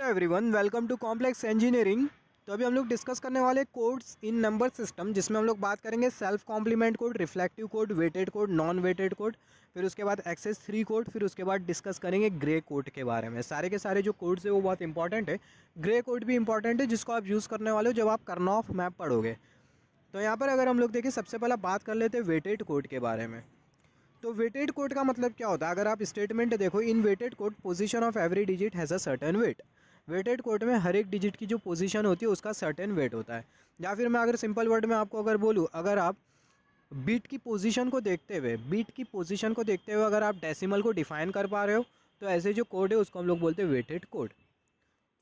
Everyone, welcome to complex engineering. तो अभी हम लोग डिस्कस करने वाले कोड्स इन नंबर सिस्टम, जिसमें हम लोग बात करेंगे self complement code, reflective code, weighted code, non weighted code, फिर उसके बाद एक्सेस 3 कोड, फिर उसके बाद डिस्कस करेंगे ग्रे कोड के बारे में। सारे के सारे जो कोड्स है वो बहुत इंपॉर्टेंट है। ग्रे कोड भी इंपॉर्टेंट है, जिसको आप यूज़ करने वाले हो जब आप कर्नॉफ मैप पढ़ोगे। तो यहाँ पर अगर हम लोग देखें, सबसे पहले बात कर लेते हैं वेटेड कोड के बारे में। तो वेटेड कोड का मतलब क्या होता है? अगर आप स्टेटमेंट देखो, in weighted code position of every digit has a certain weight. Weighted code में हर एक डिजिट की जो पोजीशन होती है उसका सर्टेन वेट होता है। या फिर मैं अगर सिंपल वर्ड में आपको अगर बोलूँ, अगर आप बीट की पोजीशन को देखते हुए अगर आप डेसिमल को डिफाइन कर पा रहे हो, तो ऐसे जो कोड है उसको हम लोग बोलते हैं वेटेड कोड।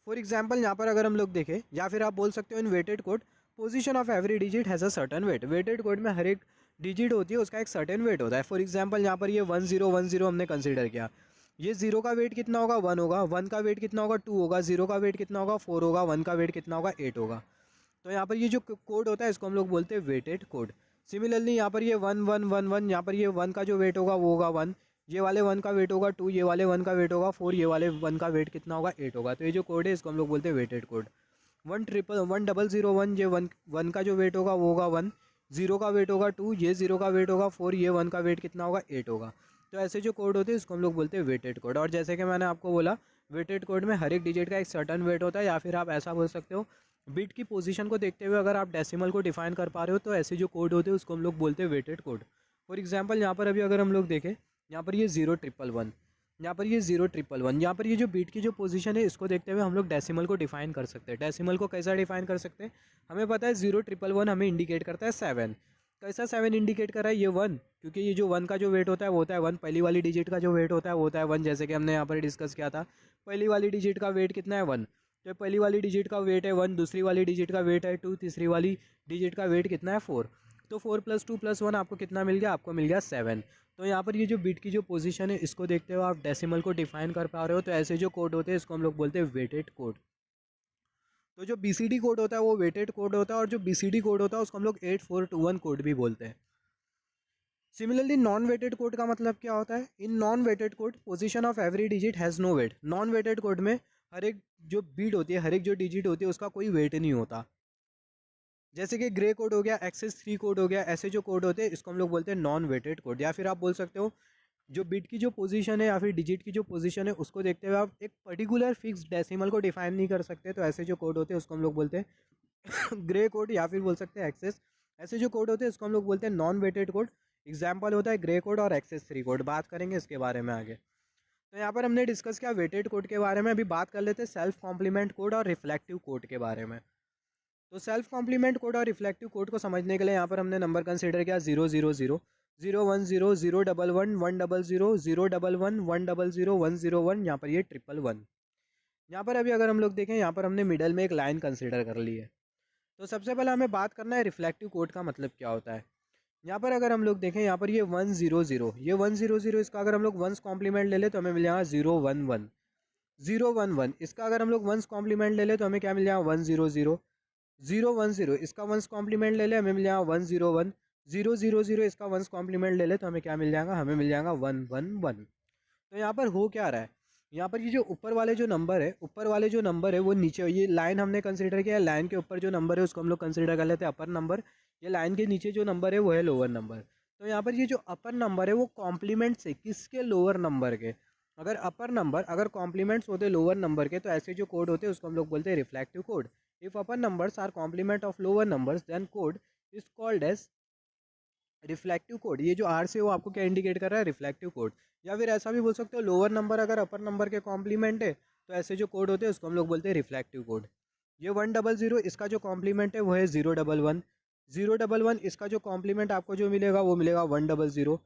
फॉर एग्जाम्पल यहाँ पर अगर हम लोग देखें, या फिर आप बोल सकते हो in weighted code position of every digit has a certain weight. Weighted code में हर एक डिजिट होती है उसका एक सर्टेन वेट होता है। फॉर एग्जाम्पल यहाँ पर ये 1010 हमने कंसिडर किया, ये 0 का वेट कितना होगा? 1 होगा। 1 का वेट कितना होगा? 2 होगा। 0 का वेट कितना होगा? 4 होगा। 1 का वेट कितना होगा? 8 होगा। तो यहाँ पर ये जो कोड होता है इसको हम लोग बोलते हैं वेटेड कोड। सिमिलरली यहाँ पर ये 1111, यहाँ पर ये 1 का जो वेट होगा वो होगा 1, ये वाले 1 का वेट होगा 2, ये वाले 1 का वेट होगा 4, ये वाले 1 का वेट कितना होगा? 8 होगा। तो ये जो कोड है इसको हम लोग बोलते हैं वेटेड कोड। 1001, ये 1 का जो वेट होगा वो होगा 1, 0 का वेट होगा 2, ये 0 का वेट होगा 4, ये 1 का वेट कितना होगा? 8 होगा। तो ऐसे जो कोड होते हैं इसको हम लोग बोलते हैं वेटेड कोड। और जैसे कि मैंने आपको बोला, वेटेड कोड में हर एक डिजिट का एक सर्टन वेट होता है। या फिर आप ऐसा बोल सकते हो, बिट की पोजीशन को देखते हुए अगर आप डेसिमल को डिफाइन कर पा रहे हो, तो ऐसे जो कोड होते हैं उसको हम लोग बोलते हैं वेटेड कोड। फॉर एग्जांपल यहाँ पर अभी अगर हम लोग देखें, यहाँ पर ये 0111, यहाँ पर ये 0111, यहाँ पर ये जो बीट की जो पोजीशन है इसको देखते हुए हम लोग डेसिमल को डिफाइन कर सकते हैं। डेसिमल को कैसा डिफाइन कर सकते हैं? हमें पता है 0111 हमें इंडिकेट करता है 7। कैसा 7 इंडिकेट कर रहा है? ये 1, क्योंकि ये जो 1 का जो वेट होता है वो होता है 1। पहली वाली डिजिट का जो वेट होता है वो होता है 1, जैसे कि हमने यहाँ पर डिस्कस किया था। पहली वाली डिजिट का वेट कितना है? 1। तो पहली वाली डिजिट का वेट है 1, दूसरी वाली डिजिट का वेट है 2, तीसरी वाली डिजिट का वेट कितना है? 4। तो 4 + 2 + 1 आपको कितना मिल गया? आपको मिल गया 7। तो यहाँ पर ये जो बीट की जो पोजीशन है इसको देखते हुए आप डेसिमल को डिफाइन कर पा रहे हो। तो ऐसे जो कोड होते हैं इसको हम लोग बोलते हैं वेटेड कोड। तो जो BCD कोड होता है वो वेटेड कोड होता है, और जो BCD कोड होता है उसको हम लोग 8421 कोड भी बोलते हैं। सिमिलरली नॉन वेटेड कोड का मतलब क्या होता है? In non weighted code position of every digit has no weight. Non weighted code में हर एक जो बीट होती है, हर एक जो डिजिट होती है उसका कोई वेट नहीं होता। जैसे कि ग्रे कोड हो गया, एक्सेस 3 कोड हो गया, ऐसे जो कोड होते हैं इसको हम लोग बोलते हैं नॉन वेटेड कोड। या फिर आप बोल सकते हो, जो बिट की जो पोजीशन है या फिर डिजिट की जो पोजीशन है उसको देखते हुए आप एक पर्टिकुलर फिक्स डेसिमल को डिफाइन नहीं कर सकते। तो ऐसे जो कोड होते हैं उसको हम लोग बोलते हैं ग्रे कोड, या फिर बोल सकते हैं एक्सेस। ऐसे जो कोड होते हैं इसको हम लोग बोलते हैं नॉन वेटेड कोड। एग्जाम्पल होता है ग्रे कोड और एक्सेस 3 कोड। बात करेंगे इसके बारे में आगे। तो यहाँ पर हमने डिस्कस किया वेटेड कोड के बारे में। अभी बात कर लेते हैं सेल्फ कॉम्प्लीमेंट कोड और रिफ्लेक्टिव कोड के बारे में। तो सेल्फ कॉम्प्लीमेंट कोड और रिफ्लेक्टिव कोड को समझने के लिए यहाँ पर हमने नंबर कंसिडर किया 000, 010, 011, 100, 011, 100, 101, यहाँ पर ये 111। यहाँ पर अभी अगर हम लोग देखें, यहाँ पर हमने मिडल में एक लाइन कंसिडर कर ली है। तो सबसे पहले हमें बात करना है रिफ्लेक्टिव कोड का मतलब क्या होता है। यहाँ पर अगर हम लोग देखें, यहाँ पर ये 100, ये 100, इसका अगर हम लोग वंस कॉम्प्लीमेंट ले ले तो हमें मिल जाएगा 011। 011 इसका अगर हम लोग वंस कॉम्प्लीमेंट ले ले तो हमें क्या मिल जाएगा? 100। 010 इसका वंस कॉम्प्लीमेंट ले ले हमें मिल जाएगा 101। 000 इसका वंस कॉम्प्लीमेंट ले ले तो हमें क्या मिल जाएगा? हमें मिल जाएगा 111। तो यहाँ पर हो क्या रहा है? यहाँ पर ये जो ऊपर वाले जो नंबर है, ऊपर वाले जो नंबर है वो नीचे, ये लाइन हमने कंसिडर किया है। लाइन के ऊपर जो नंबर है उसको हम लोग कंसिडर कर लेते हैं अपर नंबर। ये लाइन के नीचे जो नंबर है वो है लोअर नंबर। तो यहाँ पर ये जो अपर नंबर है वो कॉम्प्लीमेंट से किसके? लोअर नंबर के। अगर अपर नंबर अगर कॉम्प्लीमेंट्स होते लोअर नंबर के, तो ऐसे जो कोड होते हैं उसको हम लोग बोलते हैं reflective code. If upper numbers are complement of lower numbers then code is called as reflective code. ये जो आर से वो आपको क्या इंडिकेट कर रहा है? Reflective code. या फिर ऐसा भी बोल सकते हो, लोअर नंबर अगर अपर नंबर के कॉम्प्लीमेंट है तो ऐसे जो कोड होते हैं उसको हम लोग बोलते हैं रिफ्लेक्टिव कोड। ये 100 इसका जो कॉम्प्लीमेंट है वो है 011। 011 इसका जो कॉम्प्लीमेंट आपको जो मिलेगा वो मिलेगा 100।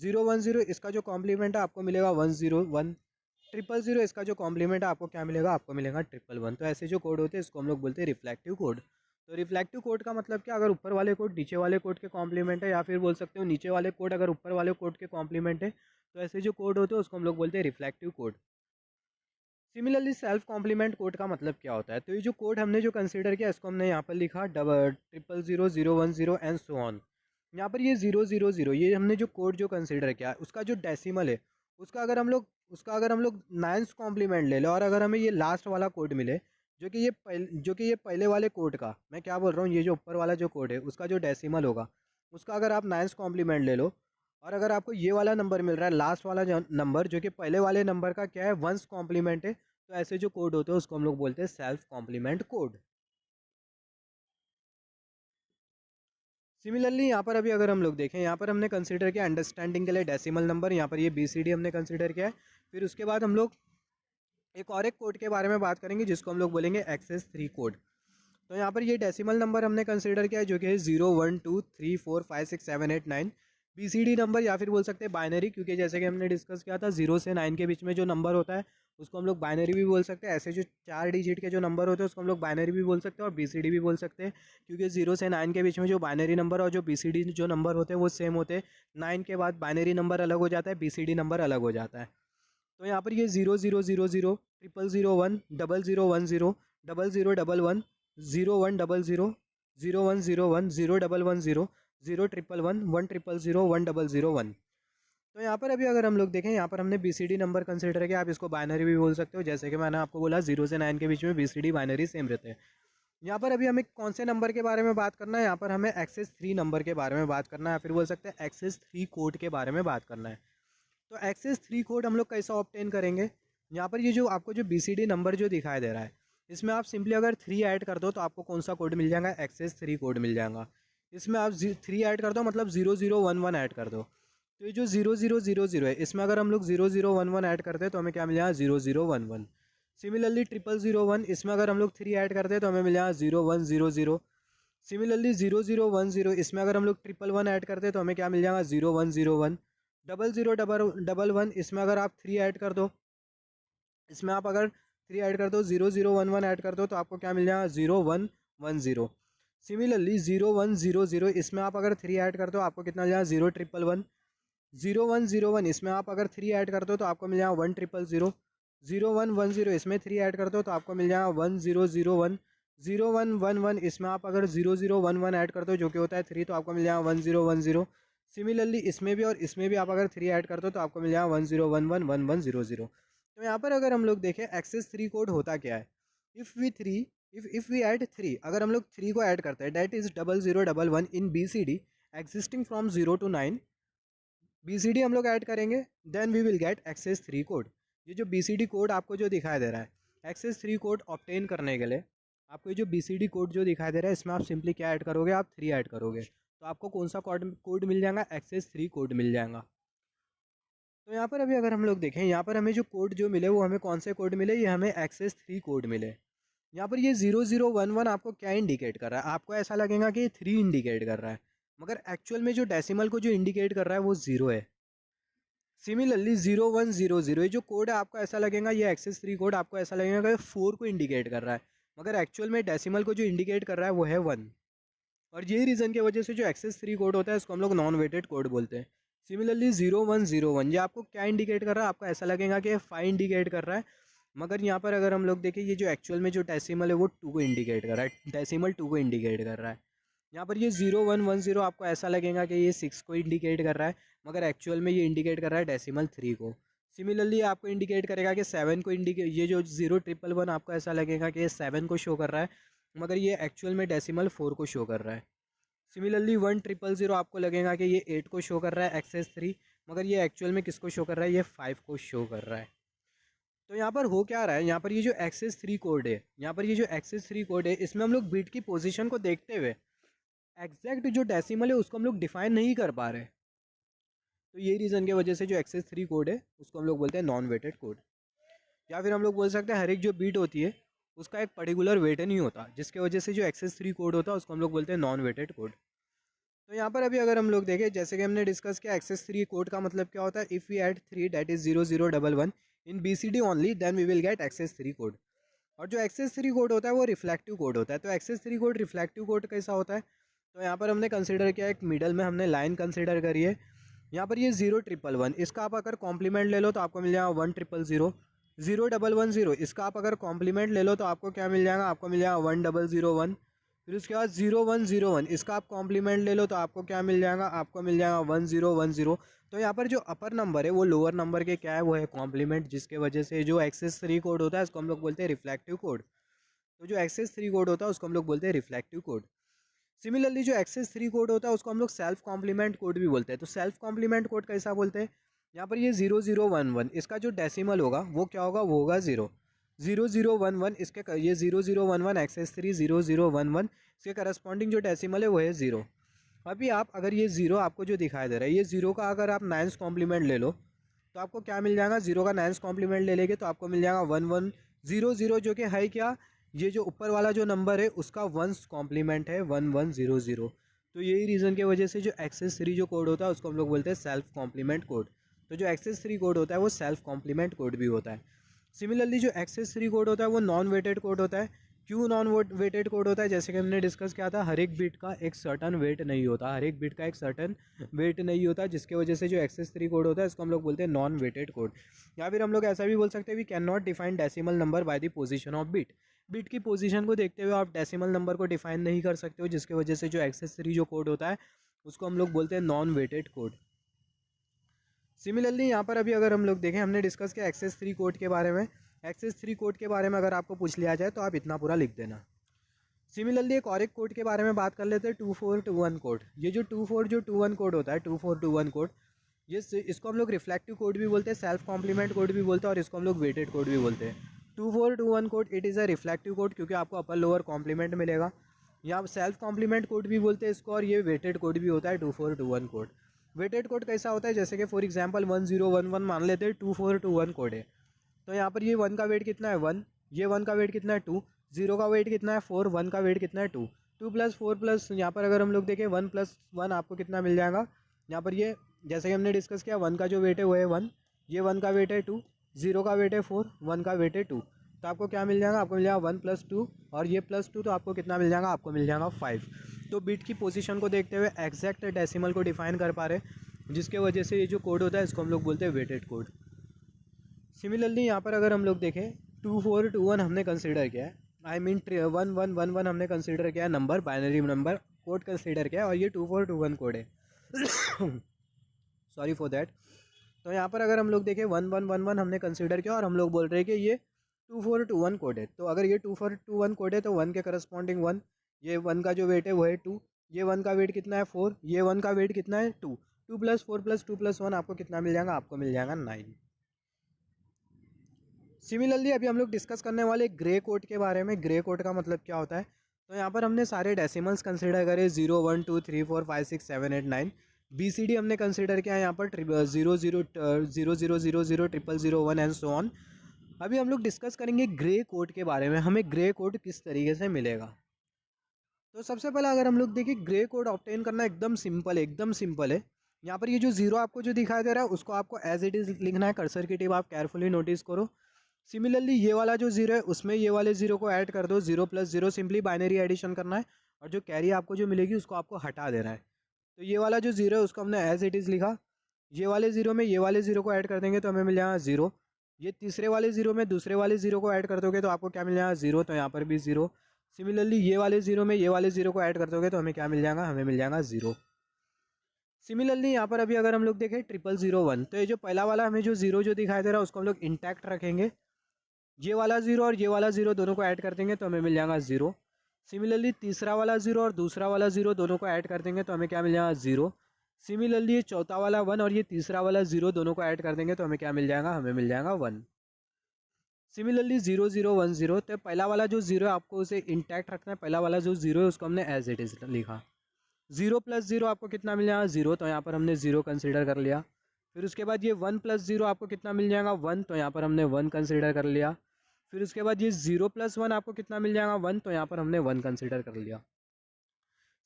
010 इसका जो कॉम्प्लीमेंट है आपको मिलेगा 101। 000 इसका जो कॉम्प्लीमेंट है आपको क्या मिलेगा? आपको मिलेगा 111। तो ऐसे जो कोड होते हैं इसको हम लोग बोलते हैं रिफ्लेक्टिव कोड। तो रिफ्लेक्टिव कोड का मतलब क्या? अगर ऊपर वाले कोड नीचे वाले कोड के कॉम्प्लीमेंट है, या फिर बोल सकते हो नीचे वाले कोड अगर ऊपर वाले कोड के कॉम्प्लीमेंट है, तो ऐसे जो कोड होते हैं उसको हम लोग बोलते हैं reflective code. Similarly self complement code का मतलब क्या होता है? तो ये जो कोड हमने जो कंसीडर किया इसको हमने यहाँ पर लिखा 000, 010 एंड सो ऑन। यहाँ पर ये 000, ये हमने जो कोड जो कंसीडर किया उसका जो डेसिमल है उसका अगर हम लोग नाइन्थ कॉम्प्लीमेंट ले लो और अगर हमें ये लास्ट वाला कोड मिले जो कि ये पहले वाले कोड का, मैं क्या बोल रहा हूँ, ये जो ऊपर वाला जो कोड है उसका जो डेसिमल होगा उसका अगर आप नाइन्थ कॉम्प्लीमेंट ले लो और अगर आपको ये वाला नंबर मिल रहा है लास्ट वाला जो नंबर जो कि पहले वाले नंबर का क्या है वंस कॉम्प्लीमेंट है, तो ऐसे जो कोड होते हैं उसको हम लोग बोलते हैं सेल्फ कॉम्प्लीमेंट कोड। सिमिलरली यहाँ पर अभी अगर हम लोग देखें, यहाँ पर हमने कंसिडर किया अंडरस्टैंडिंग के लिए डेसिमल नंबर, यहाँ पर ये BCD हमने कंसिडर किया है। फिर उसके बाद हम लोग एक कोड के बारे में बात करेंगे जिसको हम लोग बोलेंगे एक्सेस 3 कोड। तो यहाँ पर ये डेसिमल नंबर हमने कंसिडर किया है जो कि है 0 1 2 3 4 5 6 7 8 9। BCD नंबर या फिर बोल सकते हैं बाइनरी, क्योंकि जैसे कि हमने डिस्कस किया था 0 से 9 के बीच में जो नंबर होता है उसको हम लोग बाइनरी भी बोल सकते हैं। ऐसे जो 4 डिजिट के जो नंबर होते हैं उसको हम लोग बाइनरी भी बोल सकते हैं और BCD भी बोल सकते हैं, क्योंकि 0 से 9 के बीच में जो बाइनरी नंबर और जो BCD जो नंबर होते हैं वो सेम होते हैं। 9 के बाद बाइनरी नंबर अलग हो जाता है, BCD नंबर अलग हो जाता है। तो यहाँ पर ये 0 0 0 0 0 0 1 0 0 1 0 0 0 1 1 0 1 0 0 0 1 0 1 0 1 1 0 0 1 1 1 0 0 1 0 0 1। तो यहाँ पर अभी अगर हम लोग देखें, यहाँ पर हमने BCD नंबर कंसिडर किया, आप इसको बाइनरी भी बोल सकते हो, जैसे कि मैंने आपको बोला 0 से 9 के बीच में BCD बाइनरी सेम रहते हैं। यहाँ पर अभी हमें कौन से नंबर के बारे में बात करना है, यहाँ पर हमें एक्सेस 3 नंबर के बारे में बात करना है, फिर बोल सकते हैं एक्सेस 3 कोड के बारे में बात करना है। तो एक्सेस 3 कोड हम लोग कैसा ऑब्टेन करेंगे, यहाँ पर ये जो आपको जो BCD नंबर जो दिखाई दे रहा है इसमें आप सिंपली अगर 3 ऐड कर दो तो आपको कौन सा कोड मिल जाएगा, एक्सेस 3 कोड मिल जाएगा। इसमें आप 3 ऐड कर दो मतलब 0 0 1 1 ऐड कर दो, तो ये जो 0 0 0 0 है इसमें अगर हम लोग 0 0 1 1 ऐड करते हैं तो हमें क्या मिल जाएगा 0 0 1 1। सिमिलरली 0 0 1 इसमें अगर हम लोग 3 ऐड करते हैं तो हमें मिल जाएगा 0 1 0 0। सिमिलरली 0 0 1 0 इसमें अगर हम लोग 1 1 ऐड करते हैं तो हमें क्या मिल जाएगा 0 1 0 1। 0 0 1 1 इसमें अगर आप 3 ऐड कर दो, इसमें आप अगर 3 ऐड कर दो 0 0 1 1 ऐड कर दो तो आपको क्या मिल जाएगा 0 1 1 0। सिमिलरली 0 1 0 0 इसमें आप अगर 3 ऐड कर दो आपको कितना मिल जाएगा 0 1 1 1। 0 1 0 1 इसमें आप अगर 3 ऐड कर दो तो आपको मिल जाएगा 1 0 0 0। 0 1 1 0 इसमें 3 ऐड कर दो तो आपको मिल जाएगा 1 0 0 1। 0 1 1 1 इसमें आप अगर 0 0 1 1 ऐड कर दो जो कि होता है 3 तो आपको मिल जाएगा 1 0 1 0। सिमिलरली इसमें भी और इसमें भी आप अगर 3 ऐड कर दो तो आपको मिल जाएगा 1 0 1 1 1 1 0 0। तो यहाँ पर अगर हम लोग देखें एक्सेस 3 कोड होता क्या है, इफ़ वी ऐड 3, अगर हम लोग 3 को ऐड करते हैं that is 0 0 1 1 in BCD existing from 0 to 9, BCD हम लोग ऐड करेंगे then we will get excess 3 code. ये जो BCD कोड आपको जो दिखाई दे रहा है एक्सेस 3 कोड ऑब्टेन करने के लिए आपको ये जो BCD कोड जो दिखाई दे रहा है इसमें आप सिंपली क्या ऐड करोगे, आप 3 ऐड करोगे तो आपको कौन सा कोड मिल जाएगा, एक्सेस 3 कोड मिल जाएगा। तो यहाँ पर अभी अगर हम लोग देखें, यहाँ पर हमें जो कोड जो मिले वो हमें कौन से कोड मिले, ये हमें एक्सेस 3 कोड मिले। यहाँ पर ये 0 0 1 1 आपको क्या इंडिकेट कर रहा है, आपको ऐसा लगेगा कि ये 3 इंडिकेट कर रहा है, मगर एक्चुअल में जो डेसिमल को जो इंडिकेट कर रहा है वो 0 है। सिमिलरली 0 1 0 0 ये जो कोड है आपको ऐसा लगेगा, ये एक्सेस 3 कोड आपको ऐसा लगेगा कि 4 को इंडिकेट कर रहा है, मगर एक्चुअल में डेसिमल को जो इंडिकेट कर रहा है वो है 1। और यही रीज़न की वजह से जो एक्सेस 3 कोड होता है इसको हम लोग नॉन वेटेड कोड बोलते हैं। सिमिलरली 0 1 0 1 ये आपको क्या इंडिकेट कर रहा है, आपको ऐसा लगेगा कि 5 इंडिकेट कर रहा है, मगर यहाँ पर अगर हम लोग देखें ये जो एक्चुअल में जो डेसिमल है वो 2 को इंडिकेट कर रहा है, डेसिमल 2 को इंडिकेट कर रहा है। यहाँ पर ये 0 1 1 0 आपको ऐसा लगेगा कि ये 6 को इंडिकेट कर रहा है, मगर एक्चुअल में ये इंडिकेट कर रहा है डेसिमल 3 को। सिमिलरली आपको इंडिकेट करेगा कि 7 को इंडिकेट, ये जो 0 1 1 आपको ऐसा लगेगा कि ये 7 को शो कर रहा है, मगर ये एक्चुअल में डेसिमल 4 को शो कर रहा है। सिमिलरली 1 0 0 आपको लगेगा कि ये 8 को शो कर रहा है एक्सेस 3, मगर ये एक्चुअल में किसको शो कर रहा है, ये 5 को शो कर रहा है। तो यहाँ पर हो क्या रहा है, यहाँ पर ये जो एक्सेस 3 कोड है, यहाँ पर ये जो एक्सेस 3 कोड है इसमें हम लोग बिट की पोजीशन को देखते हुए एग्जैक्ट जो डेसिमल है उसको हम लोग डिफाइन नहीं कर पा रहे। तो यही रीज़न की वजह से जो एक्सेस 3 कोड है उसको हम लोग बोलते हैं नॉन वेटेड कोड, या फिर हम लोग बोल सकते हैं हर एक जो बीट होती है उसका एक पर्टिकुलर वेट नहीं होता, जिसके वजह से जो एक्सेस 3 कोड होता है उसको हम लोग बोलते हैं नॉन वेटेड कोड। तो यहाँ पर अभी अगर हम लोग देखें, जैसे कि हमने डिस्कस किया एक्सेस 3 कोड का मतलब क्या होता है, if we add 3 that is 0 0 1 1 in BCD only then we will get excess 3 code. और जो एक्सेस 3 कोड होता है वो रिफ्लेक्टिव कोड होता है। तो एक्सेस 3 कोड रिफ्लेक्टिव कोड कैसा होता है, तो यहाँ पर हमने कंसिडर किया एक मिडल में हमने लाइन कंसिडर करी है। यहाँ पर ये 0 1 1 इसका आप अगर कॉम्प्लीमेंट ले लो तो आपको मिल जाएगा 1 0 0 0 1 1 0 इसका आप अगर कॉम्प्लीमेंट ले लो तो आपको क्या मिल जाएगा, आपको मिल जाएगा 1 0 0 1। फिर उसके बाद 0101 इसका आप कॉम्प्लीमेंट ले लो तो आपको क्या मिल जाएगा, आपको मिल जाएगा 1010। तो यहाँ पर जो अपर नंबर है वो लोअर नंबर के क्या है, वो है कॉम्प्लीमेंट, जिसके वजह से जो एक्सेस 3 कोड होता है उसको हम लोग बोलते हैं रिफ्लेक्टिव कोड। तो जो एक्सेस 3 कोड होता है उसको हम लोग बोलते हैं रिफ्लेक्टिव कोड। सिमिलरली जो एक्सेस 3 कोड होता है उसको हम लोग सेल्फ कॉम्प्लीमेंट कोड भी बोलते हैं। तो सेल्फ कॉम्प्लीमेंट कोड कैसा बोलते हैं, यहाँ पर ये 0011 इसका जो डेसिमल होगा वो क्या होगा, वो होगा 0011 इसके ये 0011 एक्सेस 3 0011 इसके करस्पॉन्डिंग जो डेसिमल है वो है 0। अभी आप अगर ये 0 आपको जो दिखाई दे रहा है, ये 0 का अगर आप 9th कॉम्प्लीमेंट ले लो तो आपको क्या मिल जाएगा, 0 का 9th कॉम्प्लीमेंट ले लेंगे तो आपको मिल जाएगा 1100, जो कि है क्या, ये जो ऊपर वाला जो नंबर है उसका 1th कॉम्प्लीमेंट है 1100। तो यही रीज़न की वजह से जो एक्सेस 3 जो कोड होता है उसको हम लोग बोलते हैं सेल्फ कॉम्प्लीमेंट कोड। तो जो एक्सेस 3 कोड होता है वो सेल्फ कॉम्प्लीमेंट कोड भी होता है। सिमिलरली जो एक्सेस 3 कोड होता है वो नॉन वेटेड कोड होता है। क्यों नॉन वेटेड कोड होता है, जैसे कि हमने डिस्कस किया था, हर एक बिट का एक सर्टन वेट नहीं होता, हर एक बिट का एक सर्टन वेट नहीं होता, जिसके वजह से जो एक्सेस 3 कोड होता है इसको हम लोग बोलते हैं नॉन वेटेड कोड। या फिर हम लोग ऐसा भी बोल सकते हैं, we can not define decimal number by the position of bit. Bit की पोजीशन को देखते हुए आप डेसिमल नंबर को डिफाइन नहीं कर सकते हो, जिसकी वजह से जो एक्सेस 3 जो कोड होता है उसको हम लोग बोलते हैं नॉन वेटेड कोड। सिमिलरली यहाँ पर अभी अगर हम लोग देखें, हमने डिस्कस किया एक्सेस 3 कोड के बारे में। एक्सेस 3 कोड के बारे में अगर आपको पूछ लिया जाए तो आप इतना पूरा लिख देना। सिमिलरली एक और एक कोड के बारे में बात कर लेते हैं, 2421 कोड। ये जो 2421 कोड होता है, 2421 कोड, इसको हम लोग रिफ्लेक्टिव कोड भी बोलते हैं, सेल्फ कॉम्प्लीमेंट कोड भी बोलते हैं और इसको हम लोग वेटेड कोड भी बोलते हैं। 2421 code it is a reflective code क्योंकि आपको अपर लोअर कॉम्प्लीमेंट मिलेगा। यहाँ सेल्फ कॉम्प्लीमेंट कोड भी बोलते हैं इसको, और ये वेटेड कोड भी होता है 2421 कोड। वेटेड कोड कैसा होता है, जैसे कि फॉर एग्जांपल 1011 मान लेते हैं 2421 कोड है, तो यहाँ पर ये 1 का वेट कितना है 1, ये 1 का वेट कितना है 2, 0 का वेट कितना है 4, 1 का वेट कितना है 2, 2 प्लस 4 प्लस यहाँ पर अगर हम लोग देखें 1 प्लस 1 आपको कितना मिल जाएगा। यहाँ पर ये जैसे कि हमने डिस्कस किया 1 का जो वेट है वो है 1, ये 1 का वेट है 2, 0 का वेट है 4, 1 का वेट है 2, तो आपको क्या मिल जाएगा, आपको मिल जाएगा 1 प्लस 2 और ये प्लस 2, तो आपको कितना मिल जाएगा, आपको मिल जाएगा 5। तो बिट की पोजीशन को देखते हुए एग्जैक्ट डेसिमल को डिफाइन कर पा रहे, जिसके वजह से ये जो कोड होता है इसको हम लोग बोलते हैं वेटेड कोड। सिमिलरली यहाँ पर अगर हम लोग देखें 2421 हमने कंसीडर किया है, आई मीन 1111 हमने कंसीडर किया है number, binary number code consider किया है, और ये 2421 कोड है सॉरी फॉर दैट। तो यहाँ पर अगर हम लोग देखें 1111 हमने कंसीडर किया और हम लोग बोल रहे हैं कि ये 2421 कोड है। तो अगर ये 2421 कोड है तो 1 के करस्पॉन्डिंग 1, ये 1 का जो वेट है वो है 2, ये 1 का वेट कितना है 4, ये 1 का वेट कितना है 2, 2 प्लस 4 प्लस 2 प्लस 1 आपको कितना मिल जाएगा, आपको मिल जाएगा 9। सिमिलरली अभी हम लोग डिस्कस करने वाले ग्रे कोड के बारे में। ग्रे कोड का मतलब क्या होता है, तो यहाँ पर हमने सारे डेसिमल्स कंसीडर करे 0 1 2 3 4 5 6 7 8 9, BCD हमने कंसीडर किया यहाँ पर 0 0 0 0 0 0 0 ट्रिपल 0 1 एंड सो ऑन। अभी हम लोग डिस्कस करेंगे ग्रे कोड के बारे में, हमें ग्रे कोड किस तरीके से मिलेगा। तो सबसे पहले अगर हम लोग देखिए ग्रे कोड ऑब्टेन करना एकदम सिंपल है, एकदम सिंपल है। यहाँ पर ये जो 0 आपको जो दिखाई दे रहा है उसको आपको एज इट इज़ लिखना है, कर्सर की टिप आप केयरफुली नोटिस करो। सिमिलरली ये वाला जो 0 है उसमें ये वाले 0 को ऐड कर दो, 0 प्लस 0 सिंपली बाइनरी एडिशन करना है, और जो कैरी आपको जो मिलेगी उसको आपको हटा देना है। तो ये वाला जो 0 है उसको हमने एज इट इज़ लिखा, ये वाले 0 में ये वाले 0 को ऐड कर देंगे तो हमें मिल जाएगा 0, ये तीसरे वाले 0 में दूसरे वाले 0 को ऐड कर दोगे तो आपको क्या मिल जाएगा 0, तो यहाँ पर भी 0। सिमिलरली ये वाले 0 में ये वाले 0 को ऐड कर दोगे तो हमें क्या मिल जाएगा, हमें मिल जाएगा 0। सिमिलरली यहाँ पर अभी अगर हम लोग देखें 0001, तो ये जो पहला वाला हमें जो 0 जो दिखाई दे रहा है उसको हम लोग इंटैक्ट रखेंगे, ये वाला 0 और ये वाला 0 दोनों को ऐड कर देंगे तो हमें मिल जाएगा 0। सिमिलरली तीसरा वाला 0 और दूसरा वाला 0 दोनों को ऐड कर देंगे तो हमें क्या मिल जाएगा 0। सिमिलरली ये चौथा वाला 1 और ये तीसरा वाला 0 दोनों को ऐड कर देंगे तो हमें क्या मिल जाएगा, हमें मिल जाएगा 1। सिमिलरली 0010, तो पहला वाला जो 0 है आपको उसे इंटैक्ट रखना है, पहला वाला जो 0 है उसको हमने एज इट इज़ लिखा। 0 प्लस 0 आपको कितना मिल जाएगा 0, तो यहाँ पर हमने 0 कंसिडर कर लिया। फिर उसके बाद ये 1 प्लस 0 आपको कितना मिल जाएगा 1, तो यहाँ पर हमने 1 कंसिडर कर लिया। फिर उसके बाद ये 0 प्लस 1 आपको कितना मिल जाएगा 1, तो यहाँ पर हमने 1 कंसिडर कर लिया।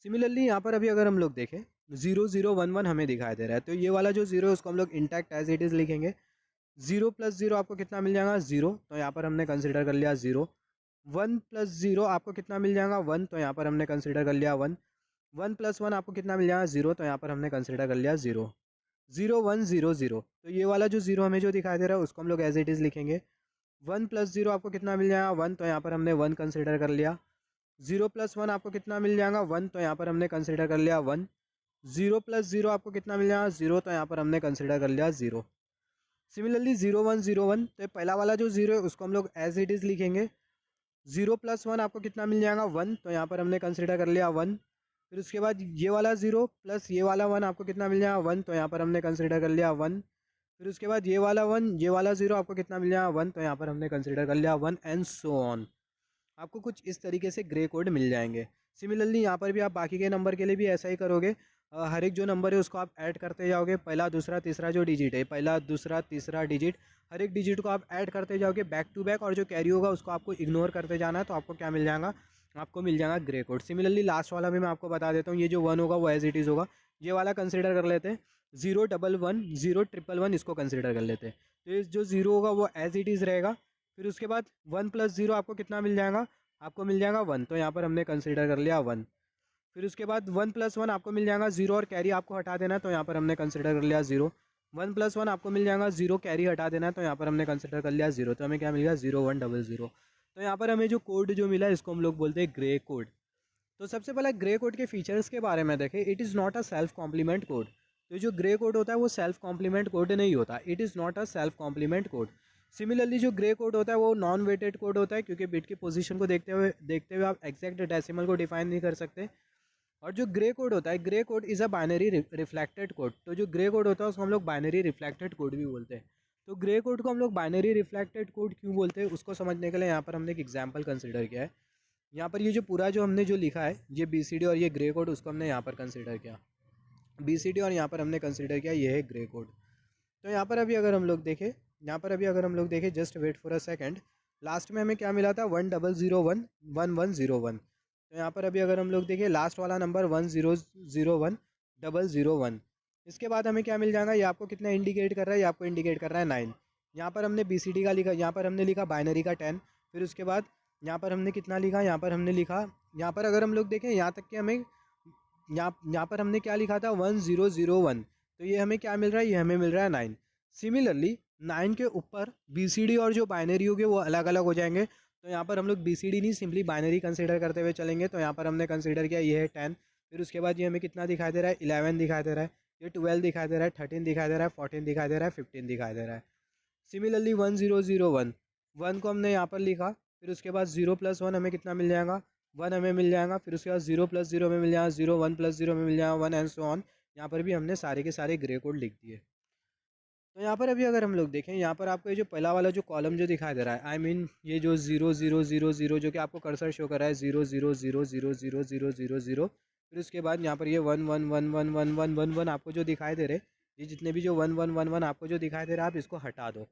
सिमिलरली यहाँ पर अभी अगर हम लोग देखें 0011 हमें दिखाई दे रहा है, तो ये वाला जो 0 है उसको हम लोग इंटैक्ट एज इट इज़ लिखेंगे। 0 प्लस 0 आपको कितना मिल जाएगा 0, तो यहाँ पर हमने कंसिडर कर लिया 0। 1 प्लस 0 आपको कितना मिल जाएगा 1, तो यहाँ पर हमने कंसिडर कर लिया 1। 1 प्लस 1 आपको कितना मिल जाएगा 0, तो यहाँ पर हमने कंसिडर कर लिया 0। 0100, तो ये वाला जो 0 हमें जो दिखाई दे रहा है उसको हम लोग एज इट इज़ लिखेंगे। 1 प्लस 0 आपको कितना मिल जाएगा 1, तो यहाँ पर हमने 1 कंसिडर कर लिया। 0 + 1 आपको कितना मिल जाएगा 1, तो यहाँ पर हमने कंसिडर कर लिया 1। 0 + 0 आपको कितना मिल जाएगा 0, तो यहाँ पर हमने कंसिडर कर लिया 0। सिमिलरली 0 1 0 1, तो पहला वाला जो 0 है उसको हम लोग एज इट इज़ लिखेंगे। 0 + 1 आपको कितना मिल जाएगा 1, तो यहाँ पर हमने कंसिडर कर लिया 1। फिर उसके बाद ये वाला 0 + ये वाला 1 आपको कितना मिल जाएगा 1, तो यहाँ पर हमने कंसिडर कर लिया 1। फिर उसके बाद ये वाला 1 ये वाला 0 आपको कितना मिल जाएगा 1, तो यहाँ पर हमने कंसिडर कर लिया 1 एंड सो ऑन। आपको कुछ इस तरीके से ग्रे कोड मिल जाएंगे। सिमिलरली यहाँ पर भी आप बाकी के नंबर के लिए भी ऐसा ही करोगे। हर एक जो नंबर है उसको आप ऐड करते जाओगे, पहला दूसरा तीसरा जो डिजिट है, पहला दूसरा तीसरा डिजिट, हर एक डिजिट को आप ऐड करते जाओगे बैक टू बैक, और जो कैरी होगा उसको आपको इग्नोर करते जाना है। तो आपको क्या मिल जाएगा, आपको मिल जाएगा ग्रे कोड। सिमिलरली लास्ट वाला भी मैं आपको बता देता हूँ, ये जो 1 होगा वो एज इट इज़ होगा। ये वाला कंसिडर कर लेते हैं 0 1 1 0 1 1 इसको कंसिडर कर लेते हैं। तो ये जो 0 होगा वो एज इट इज़ रहेगा। फिर उसके बाद 1 + 0 आपको कितना मिल जाएगा, आपको मिल जाएगा 1, तो यहाँ पर हमने कंसिडर कर लिया 1। फिर उसके बाद 1 + 1 आपको मिल जाएगा 0, और कैरी आपको हटा देना है, तो यहाँ पर हमने कंसिडर कर लिया 0। 1 + 1 आपको मिल जाएगा 0, कैरी हटा देना है, तो यहाँ पर हमने कंसिडर कर लिया 0। तो हमें क्या मिल गया 0 1 0 0। तो यहाँ पर हमें जो कोड जो मिला है इसको हम लोग बोलते हैं ग्रे कोड। तो सबसे पहले ग्रे कोड के फीचर्स के बारे में देखें। It is not a self complement code. तो जो ग्रे कोड होता है वो सेल्फ कॉम्प्लीमेंट कोड नहीं होता, it is not a self complement code. Similarly जो ग्रे कोड होता है वो नॉन वेटेड कोड होता है, क्योंकि बिट की पोजीशन को देखते हुए आप एग्जैक्ट डेसिमल को डिफाइन नहीं कर सकते। और जो ग्रे कोड होता है, grey code is a binary reflected code. तो जो ग्रे कोड होता है उसको हम लोग बाइनरी रिफ्लेक्टेड कोड भी बोलते हैं। तो ग्रे कोड को हम लोग बाइनरी रिफ्लेक्टेड कोड क्यों बोलते हैं उसको समझने के लिए यहाँ पर हमने एक एग्जाम्पल कंसिडर किया है। यहाँ पर ये जो पूरा जो हमने जो लिखा है, ये BCD और ये ग्रे कोड, उसको हमने यहाँ पर कंसिडर किया। BCD और यहाँ पर हमने कंसिडर किया ये है ग्रे कोड। तो यहाँ पर अभी अगर हम लोग देखें, just wait for a second, last में हमें क्या मिला था 1 0 0 1 1 1 0 1। तो यहाँ पर अभी अगर हम लोग देखें लास्ट वाला नंबर 1 0 0 1 0 0 1। इसके बाद हमें क्या मिल जाएगा, ये आपको कितना इंडिकेट कर रहा है, ये आपको इंडिकेट कर रहा है 9। यहाँ पर हमने BCD का लिखा, यहाँ पर हमने लिखा बाइनरी का 10। फिर उसके बाद यहाँ पर हमने कितना लिखा, यहाँ पर हमने लिखा, यहाँ पर अगर हम लोग देखें यहाँ तक कि हमें यहाँ पर हमने क्या लिखा था 1 0 0 1। तो ये हमें क्या मिल रहा है, ये हमें मिल रहा है 9। सिमिलरली 9 के ऊपर BCD और जो बाइनरी होगी वो अलग अलग हो जाएंगे। तो यहाँ पर हम लोग BCD नहीं सिंपली बाइनरी कंसिडर करते हुए चलेंगे। तो यहाँ पर हमने कंसिडर किया ये है 10। फिर उसके बाद ये हमें कितना दिखाई दे रहा है 11 दिखाई दे रहा है, ये 12 दिखाई दे रहा है, 13 दिखाई दे रहा है, 14 दिखाई दे रहा है, 15 दिखाई दे रहा है। सिमिलरली 1 0 0 1 1 को हमने यहाँ पर लिखा। फिर उसके बाद 0 + 1 हमें कितना मिल जाएगा 1 हमें मिल जाएगा। फिर उसके बाद 0 + 0 में मिल जाएगा 0, 1 + 0 में मिल जाएगा 1 एंड सो ऑन। यहाँ पर भी हमने सारे के सारे ग्रे कोड लिख दिए। तो यहाँ पर अभी अगर हम लोग देखें, यहाँ पर आपको ये जो पहला वाला जो कॉलम जो दिखाई दे रहा है, आई मीन ये जो 0 0 0 0 जो कि आपको कर्सर शो कर रहा है 0 0 0 0 0 0 0 0। फिर उसके बाद यहाँ पर ये 1 1 1 1 1 1 1 1 आपको जो दिखाई दे रहे, ये जितने भी जो 1 1 1 1 आपको जो दिखाई दे रहा है आप इसको हटा दो।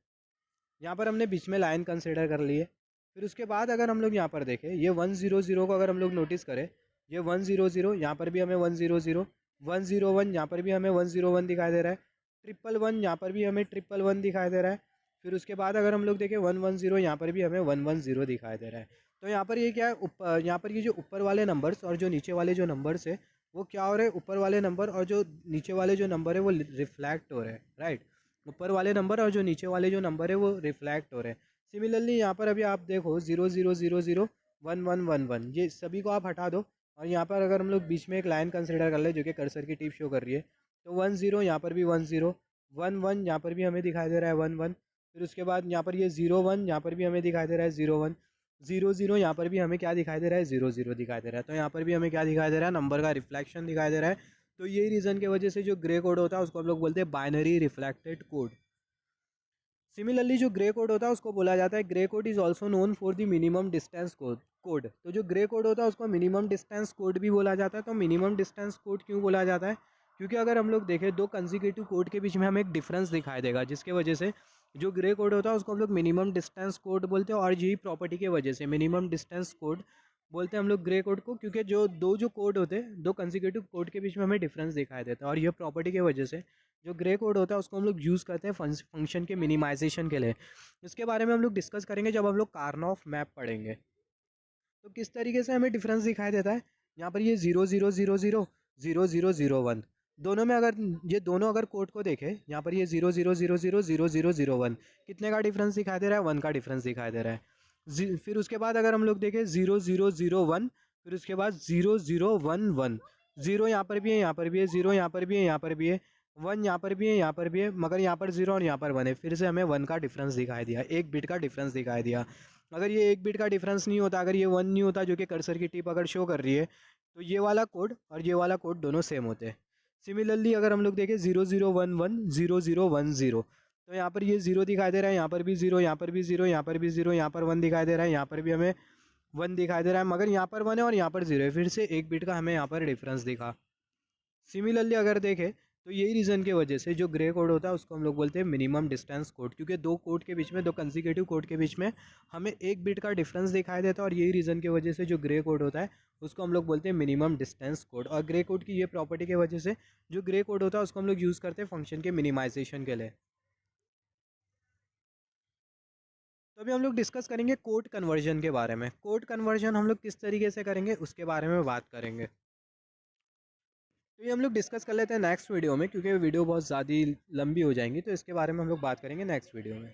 यहाँ पर हमने बीच में लाइन कंसिडर कर ली है। फिर उसके बाद अगर हम लोग यहाँ पर देखें, ये 1 0 0 को अगर हम लोग नोटिस करें, ये 1 0 0 यहाँ पर भी हमें 1 0 0 1 0 1 यहाँ पर भी हमें 1 0 1 दिखाई दे रहा है, 1 1 1 यहाँ पर भी हमें 1 1 1 दिखाई दे रहा है। फिर उसके बाद अगर हम लोग देखें 1 1 0 यहाँ पर भी हमें 1 1 0 दिखाई दे रहा है। तो यहाँ पर ये क्या है, यहाँ पर ये जो ऊपर वाले नंबर्स और जो नीचे वाले जो नंबर्स है वो क्या हो रहे हैं, ऊपर वाले नंबर और जो नीचे वाले जो नंबर है वो रिफ्लेक्ट हो रहे हैं, राइट। ऊपर वाले नंबर और जो नीचे वाले जो नंबर है वो रिफ्लेक्ट हो रहे हैं। सिमिलरली यहाँ पर अभी आप देखो 0 0 0 0 1 1 1 1 ये सभी को आप हटा दो, और यहाँ पर अगर हम लोग बीच में एक लाइन कंसिडर कर ले जो कि कर्सर की टिप शो कर रही है, तो 1 0 यहाँ पर भी 1 0 1 1 यहाँ पर भी हमें दिखाई दे रहा है 1 1। फिर उसके बाद यहाँ पर ये 0 1 यहाँ पर भी हमें दिखाई दे रहा है 0 1 0 0 यहाँ पर भी हमें क्या दिखाई दे रहा है 0 0 दिखाई दे रहा है। तो यहाँ पर भी हमें क्या दिखाई दे रहा है, नंबर का रिफ्लेक्शन दिखाई दे रहा है। तो यही रीज़न की वजह से जो ग्रे कोड होता है उसको हम लोग बोलते हैं बाइनरी रिफ्लेक्टेड कोड। सिमिलरली जो ग्रे कोड होता है उसको बोला जाता है, grey code is also known for the minimum distance code. तो जो ग्रे कोड होता है उसको मिनिमम डिस्टेंस कोड भी बोला जाता है। तो मिनिमम डिस्टेंस कोड क्यों बोला जाता है, क्योंकि अगर हम लोग देखें दो कंसेक्यूटिव कोड के बीच में हमें एक डिफरेंस दिखाई देगा, जिसके वजह से जो ग्रे कोड होता है उसको हम लोग मिनिमम डिस्टेंस कोड बोलते हैं। और यही प्रॉपर्टी की वजह से मिनिमम डिस्टेंस कोड बोलते हैं हम लोग ग्रे कोड को, क्योंकि जो कोड होते हैं, दो कंसेक्यूटिव कोड के बीच में हमें डिफरेंस दिखाई देता है। और यह प्रॉपर्टी की वजह से जो ग्रे कोड होता है उसको हम लोग यूज़ करते हैं फंक्शन के मिनिमाइजेशन के लिए। इसके बारे में हम लोग डिस्कस करेंगे जब हम लोग कार्नॉफ मैप पढ़ेंगे। तो किस तरीके से हमें डिफरेंस दिखाई देता है, यहाँ पर ये 0 0 0 0 0 0 0 1 दोनों में अगर ये दोनों अगर कोड को देखें, यहाँ पर ये 0 0 0 0 0 0 0 1 कितने का डिफरेंस दिखाई दे रहा है, 1 का डिफरेंस दिखाई दे रहा है। फिर उसके बाद अगर हम लोग देखें 0 0 0 1 फिर उसके बाद 0 0 1 1, 0 यहाँ पर भी है, यहाँ पर भी है, 0 यहाँ पर भी है, यहाँ पर भी है, 1 यहाँ पर भी है, यहाँ पर भी है, मगर यहाँ पर 0 और यहाँ पर 1 है। फिर से हमें 1 का डिफरेंस दिखाई दिया, एक बिट का डिफरेंस दिखाई दिया। अगर ये एक बिट का डिफरेंस नहीं होता, अगर ये 1 नहीं होता जो कि कर्सर की टिप अगर शो कर रही है, तो ये वाला कोड और ये वाला कोड दोनों सेम होते हैं। सिमिलरली अगर हम लोग देखें 0 0 1 1 0 0 1 0, तो यहाँ पर ये 0 दिखाई दे रहा है, यहाँ पर भी 0, यहाँ पर भी 0, यहाँ पर भी 0, यहाँ पर 1 दिखाई दे रहा है, यहाँ पर भी हमें 1 दिखाई दे रहा है, मगर यहाँ पर 1 है और यहाँ पर 0 है। फिर से एक बिट का हमें यहाँ पर डिफरेंस दिखा। सिमिलरली अगर देखें तो यही रीज़न की वजह से जो ग्रे कोड होता है उसको हम लोग बोलते हैं मिनिमम डिस्टेंस कोड, क्योंकि दो कोड के बीच में, दो कंसेक्यूटिव कोड के बीच में हमें एक बिट का डिफरेंस दिखाई देता है, और यही रीज़न की वजह से जो ग्रे कोड होता है उसको हम लोग बोलते हैं मिनिमम डिस्टेंस कोड। और ग्रे कोड की ये प्रॉपर्टी की वजह से जो ग्रे कोड होता है उसको हम लोग यूज़ करते हैं फंक्शन के मिनिमाइजेशन के लिए। तो अभी हम लोग डिस्कस करेंगे कोड कन्वर्जन के बारे में। कोड कन्वर्जन हम लोग किस तरीके से करेंगे उसके बारे में बात करेंगे। तो ये हम लोग डिस्कस कर लेते हैं नेक्स्ट वीडियो में, क्योंकि वीडियो बहुत ज़्यादा लंबी हो जाएंगी, तो इसके बारे में हम लोग बात करेंगे नेक्स्ट वीडियो में।